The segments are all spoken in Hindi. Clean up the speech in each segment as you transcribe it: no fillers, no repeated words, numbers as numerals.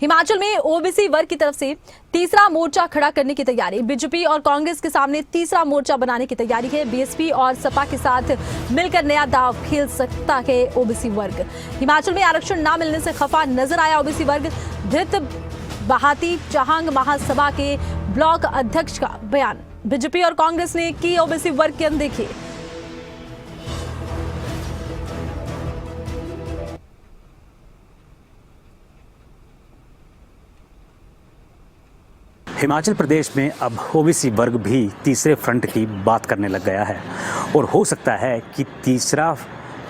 हिमाचल में ओबीसी वर्ग की तरफ से तीसरा मोर्चा खड़ा करने की तैयारी। बीजेपी और कांग्रेस के सामने तीसरा मोर्चा बनाने की तैयारी है। बीएसपी और सपा के साथ मिलकर नया दांव खेल सकता है ओबीसी वर्ग। हिमाचल में आरक्षण न मिलने से खफा नजर आया ओबीसी वर्ग। धृत बहाती चाहंग महासभा के ब्लॉक अध्यक्ष का बयान। बीजेपी और कांग्रेस ने की ओबीसी वर्ग की अनदेखी। हिमाचल प्रदेश में अब ओबीसी वर्ग भी तीसरे फ्रंट की बात करने लग गया है और हो सकता है कि तीसरा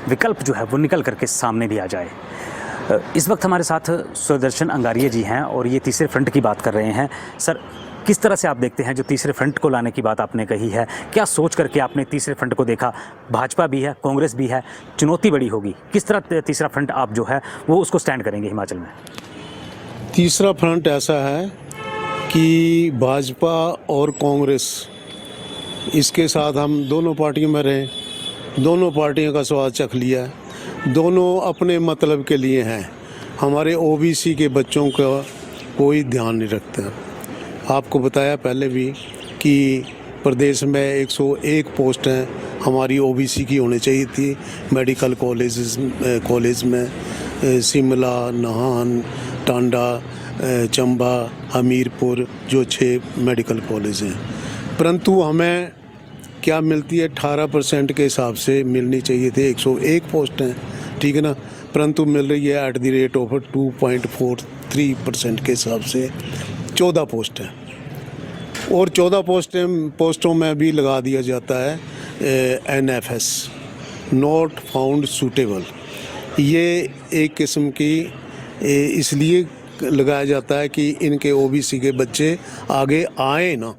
विकल्प जो है वो निकल करके सामने भी आ जाए। इस वक्त हमारे साथ सुदर्शन अंगारिया जी हैं और ये तीसरे फ्रंट की बात कर रहे हैं। सर, किस तरह से आप देखते हैं जो तीसरे फ्रंट को लाने की बात आपने कही है? क्या सोच करके आपने तीसरे फ्रंट को देखा? भाजपा भी है, कांग्रेस भी है, चुनौती बड़ी होगी। किस तरह तीसरा फ्रंट आप जो है वो उसको स्टैंड करेंगे हिमाचल में? तीसरा फ्रंट ऐसा है कि भाजपा और कांग्रेस, इसके साथ हम दोनों पार्टियों में रहे, दोनों पार्टियों का स्वाद चख लिया, दोनों अपने मतलब के लिए हैं। हमारे ओबीसी के बच्चों का कोई ध्यान नहीं रखता। आपको बताया पहले भी कि प्रदेश में 101 पोस्ट हैं हमारी ओबीसी की होनी चाहिए थी मेडिकल कॉलेज में। शिमला, नाहन, टांडा, चंबा, हमीरपुर, जो 6 मेडिकल कॉलेज हैं, परंतु हमें क्या मिलती है 18% के हिसाब से मिलनी चाहिए थे। 101 पोस्ट हैं, ठीक है ना, परंतु मिल रही है एट द रेट ऑफ 2.43% के हिसाब से 14 पोस्ट हैं। और 14 पोस्टों में भी लगा दिया जाता है NFS, नॉट फाउंड सूटेबल। ये एक किस्म की इसलिए लगाया जाता है कि इनके ओबीसी के बच्चे आगे आए ना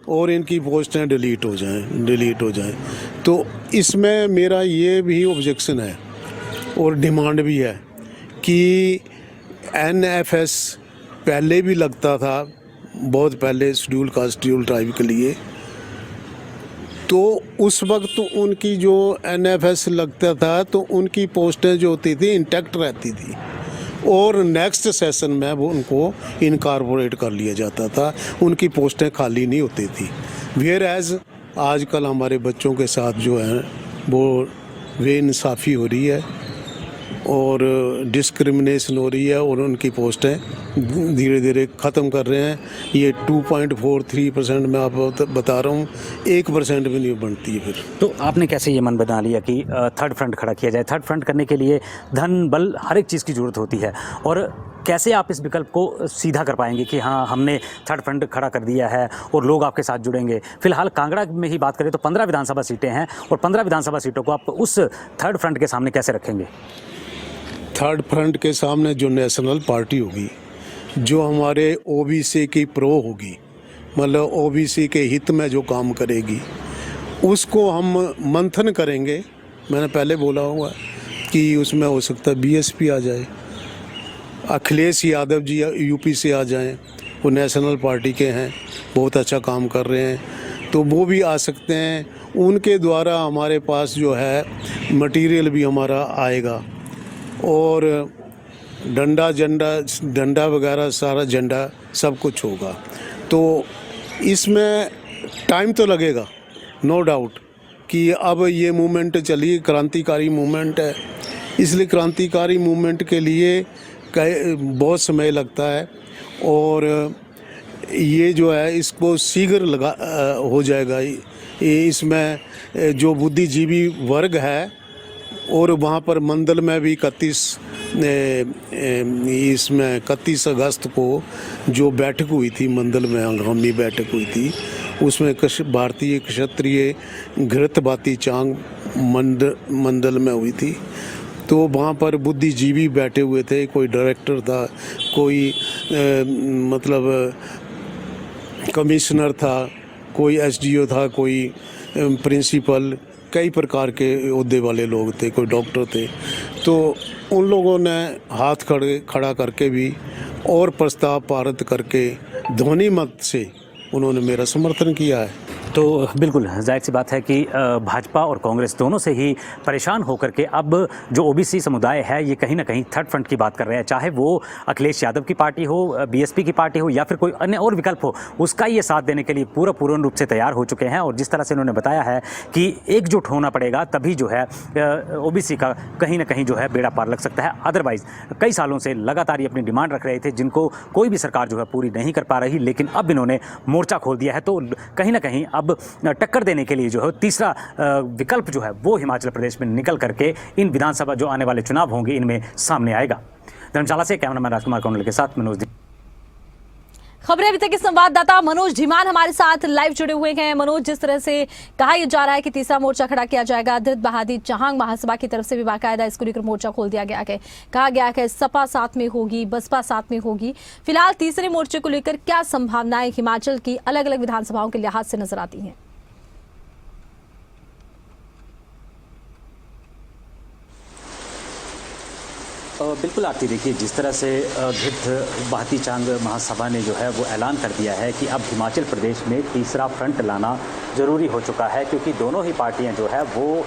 और इनकी पोस्टें डिलीट हो जाएं। तो इसमें मेरा ये भी ऑब्जेक्शन है और डिमांड भी है कि NFS पहले भी लगता था, बहुत पहले, शेड्यूल कास्ट शेड्यूल ट्राइब के लिए। तो उस वक्त उनकी जो NFS लगता था तो उनकी पोस्टें जो होती थी इंटैक्ट रहती थी और नेक्स्ट सेशन में वो उनको इनकॉर्पोरेट कर लिया जाता था, उनकी पोस्टें खाली नहीं होती थी। वेयर एज आजकल हमारे बच्चों के साथ जो है वो बेइंसाफ़ी हो रही है और डिस्क्रिमिनेशन हो रही है और उनकी पोस्टें धीरे धीरे ख़त्म कर रहे हैं। ये 2.43% में आप बता रहा हूँ, 1% भी नहीं बनती है। फिर तो आपने कैसे ये मन बना लिया कि थर्ड फ्रंट खड़ा किया जाए? थर्ड फ्रंट करने के लिए धन, बल, हर एक चीज़ की ज़रूरत होती है और कैसे आप इस विकल्प को सीधा कर पाएंगे कि हाँ, हमने थर्ड फ्रंट खड़ा कर दिया है और लोग आपके साथ जुड़ेंगे? फिलहाल कांगड़ा में ही बात करें तो 15 विधानसभा सीटें हैं और 15 विधानसभा सीटों को आप उस थर्ड फ्रंट के सामने कैसे रखेंगे? थर्ड फ्रंट के सामने जो नेशनल पार्टी होगी, जो हमारे ओबीसी की प्रो होगी, मतलब ओबीसी के हित में जो काम करेगी, उसको हम मंथन करेंगे। मैंने पहले बोला हुआ कि उसमें हो सकता है बीएसपी आ जाए, अखिलेश यादव जी यूपी से आ जाएं, वो नेशनल पार्टी के हैं, बहुत अच्छा काम कर रहे हैं, तो वो भी आ सकते हैं। उनके द्वारा हमारे पास जो है मटेरियल भी हमारा आएगा और डंडा वगैरह सारा झंडा सब कुछ होगा। तो इसमें टाइम तो लगेगा, नो डाउट, कि अब ये मूवमेंट चली, क्रांतिकारी मूवमेंट है, इसलिए क्रांतिकारी मूवमेंट के लिए बहुत समय लगता है और ये जो है इसको शीघ्र हो जाएगा। इसमें जो बुद्धिजीवी वर्ग है और वहाँ पर मंडल में भी 31 अगस्त को जो बैठक हुई थी, मंडल में हंगामी बैठक हुई थी, उसमें भारतीय क्षत्रिय घृतबाती चांग मंडल में हुई थी। तो वहाँ पर बुद्धिजीवी बैठे हुए थे, कोई डायरेक्टर था, कोई मतलब कमिश्नर था, कोई SDO था, कोई प्रिंसिपल, कई प्रकार के ओहदे वाले लोग थे, कोई डॉक्टर थे। तो उन लोगों ने हाथ खड़ा करके भी और प्रस्ताव पारित करके ध्वनि मत से उन्होंने मेरा समर्थन किया है। तो बिल्कुल जाहिर सी बात है कि भाजपा और कांग्रेस दोनों से ही परेशान होकर के अब जो ओबीसी समुदाय है ये कहीं ना कहीं थर्ड फ्रंट की बात कर रहे हैं, चाहे वो अखिलेश यादव की पार्टी हो, बीएसपी की पार्टी हो या फिर कोई अन्य और विकल्प हो, उसका ये साथ देने के लिए पूर्ण रूप से तैयार हो चुके हैं। और जिस तरह से उन्होंने बताया है कि एकजुट होना पड़ेगा, तभी जो है ओबीसी का कहीं ना कहीं जो है बेड़ा पार लग सकता है। अदरवाइज कई सालों से लगातार ये अपनी डिमांड रख रहे थे, जिनको कोई भी सरकार जो है पूरी नहीं कर पा रही, लेकिन अब इन्होंने मोर्चा खोल दिया है। तो कहीं ना कहीं अब टक्कर देने के लिए जो है तीसरा विकल्प जो है वो हिमाचल प्रदेश में निकल करके इन विधानसभा जो आने वाले चुनाव होंगे इनमें सामने आएगा। धर्मशाला से कैमरामैन राजकुमार कौंडल के साथ मनोज। खबरें अभी तक के संवाददाता मनोज धीमान हमारे साथ लाइव जुड़े हुए हैं। मनोज, जिस तरह से कहा यह जा रहा है कि तीसरा मोर्चा खड़ा किया जाएगा, धृत बहादी चहांग महासभा की तरफ से भी बाकायदा इसको लेकर मोर्चा खोल दिया गया है। कहा गया है सपा साथ में होगी, बसपा साथ में होगी। फिलहाल तीसरे मोर्चे को लेकर क्या संभावनाएं हिमाचल की अलग अलग विधानसभाओं के लिहाज से नजर आती हैं? बिल्कुल आरती, देखिए जिस तरह से धृत बहादी चांग महासभा ने जो है वो ऐलान कर दिया है कि अब हिमाचल प्रदेश में तीसरा फ्रंट लाना ज़रूरी हो चुका है, क्योंकि दोनों ही पार्टियां जो है वो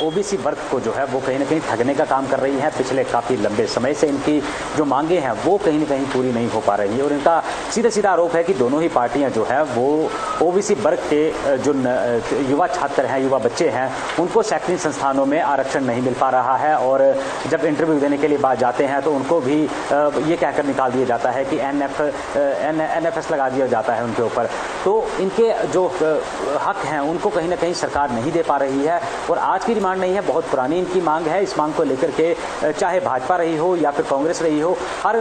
ओबीसी वर्ग को जो है वो कहीं ना कहीं ठगने का काम कर रही हैं। पिछले काफ़ी लंबे समय से इनकी जो मांगे हैं वो कहीं ना कहीं पूरी नहीं हो पा रही है और इनका सीधा सीधा आरोप है कि दोनों ही पार्टियाँ जो है वो ओबीसी वर्ग के जो युवा छात्र हैं, युवा बच्चे हैं, उनको शैक्षणिक संस्थानों में आरक्षण नहीं मिल पा रहा है। और जब इंटरव्यू देने के लिए बात जाते हैं तो उनको भी ये कहकर निकाल दिया जाता है कि एनएफएस लगा दिया जाता है उनके ऊपर। तो इनके जो हक हैं उनको कहीं ना कहीं सरकार नहीं दे पा रही है। और आज की डिमांड नहीं है, बहुत पुरानी इनकी मांग है। इस मांग को लेकर के चाहे भाजपा रही हो या फिर कांग्रेस रही हो, हर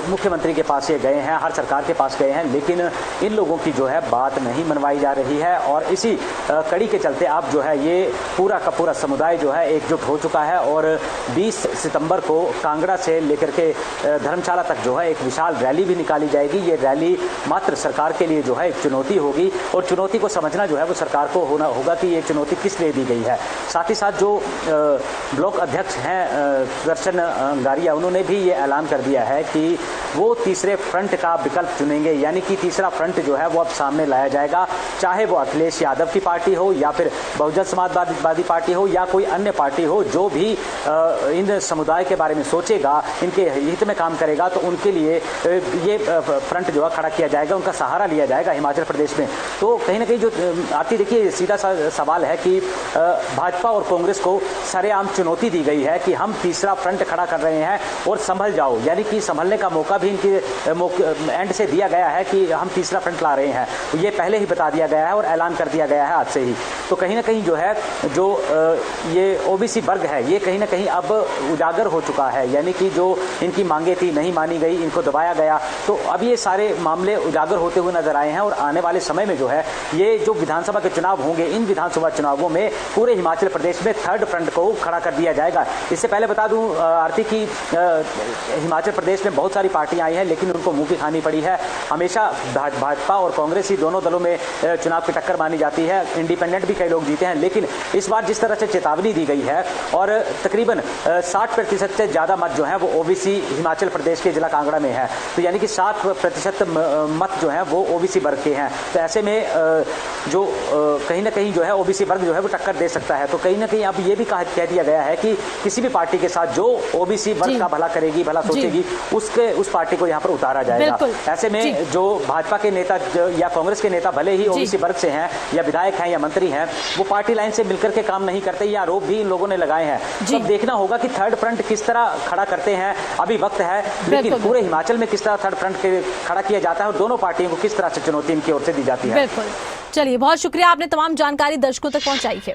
मुख्यमंत्री के पास ये गए हैं, हर सरकार के पास गए हैं, लेकिन इन लोगों की जो है बात नहीं मनवाई जा रही है। और इसी कड़ी के चलते अब जो है ये पूरा का पूरा समुदाय जो है एकजुट हो चुका है। और 20 सितंबर को कांगड़ा से लेकर के धर्मशाला तक जो है एक विशाल रैली भी निकाली जाएगी। ये रैली मात्र सरकार के लिए जो है एक चुनौती होगी और चुनौती को समझना जो है वो सरकार को होना होगा कि ये चुनौती किस लिए दी गई है। साथ ही साथ जो ब्लॉक अध्यक्ष हैं दर्शन अंगारिया, उन्होंने भी ये ऐलान कर दिया है कि वो तीसरे फ्रंट का विकल्प चुनेंगे, यानी कि तीसरा फ्रंट जो है वो अब सामने लाया जाएगा, चाहे वो अखिलेश यादव की पार्टी हो या फिर बहुजन समाजवादी पार्टी हो या कोई अन्य पार्टी हो, जो भी इन समुदाय के बारे में सोचेगा, इनके हित में काम करेगा, तो उनके लिए ये फ्रंट जो है खड़ा किया जाएगा, उनका सहारा लिया जाएगा हिमाचल प्रदेश में। तो कहीं ना कहीं जो आती, देखिए सीधा सा सवाल है कि भाजपा और कांग्रेस को सरेआम चुनौती दी गई है कि हम तीसरा फ्रंट खड़ा कर रहे हैं और संभल जाओ, यानी कि संभलने का मौका भी इनके एंड से दिया गया है कि हम तीसरा फ्रंट ला रहे हैं। ये पहले ही बता दिया गया है और ऐलान कर दिया गया है आज से ही। तो कहीं ना कहीं जो है जो ये ओबीसी वर्ग है ये कहीं ना कहीं अब उजागर हो चुका है, यानी कि जो इनकी मांगे थी नहीं मानी गई, इनको दबाया गया। तो अब ये सारे मामले उजागर होते हुए नजर आए हैं और आने वाले समय में जो है ये जो विधानसभा के चुनाव होंगे, इन विधानसभा चुनावों में पूरे हिमाचल प्रदेश में थर्ड फ्रंट को खड़ा कर दिया जाएगा। इससे पहले बता दूं आरती की हिमाचल प्रदेश में बहुत सारी पार्टियां आई हैं, लेकिन उनको मुंह की खानी पड़ी है। हमेशा भाजपा और कांग्रेस ही दोनों दलों में चुनाव की टक्कर मानी जाती है, इंडिपेंडेंट भी कई लोग जीते हैं। लेकिन इस बार जिस तरह से चेतावनी दी गई है और तकरीबन 60% से ज़्यादा मत जो है वो ओबीसी हिमाचल प्रदेश के जिला कांगड़ा में है, तो यानी कि 60% मत जो है वो ओबीसी वर्ग के हैं। तो ऐसे में जो कहीं ना कहीं जो है ओबीसी वर्ग जो है वो टक्कर दे सकता है। तो कहीं ना कहीं अब ये भी कह दिया गया है कि किसी भी पार्टी के साथ जो ओबीसी वर्ग का भला करेगी, भला सोचेगी, उस पार्टी को यहाँ पर उतारा जाएगा। ऐसे में जो भाजपा के नेता या कांग्रेस के नेता भले ही ओबीसी वर्ग से हैं या विधायक हैं या मंत्री हैं, वो पार्टी लाइन से मिलकर के काम नहीं करते, ये आरोप भी इन लोगों ने लगाए हैं। तो अब देखना होगा कि थर्ड फ्रंट किस तरह खड़ा करते हैं, अभी वक्त है, लेकिन पूरे हिमाचल में किस तरह थर्ड फ्रंट खड़ा किया जाता है और दोनों पार्टियों को किस तरह से चुनौती इनकी ओर से दी जाती है। बिल्कुल, चलिए बहुत शुक्रिया, आपने तमाम जानकारी दर्शकों तक पहुंचाई है।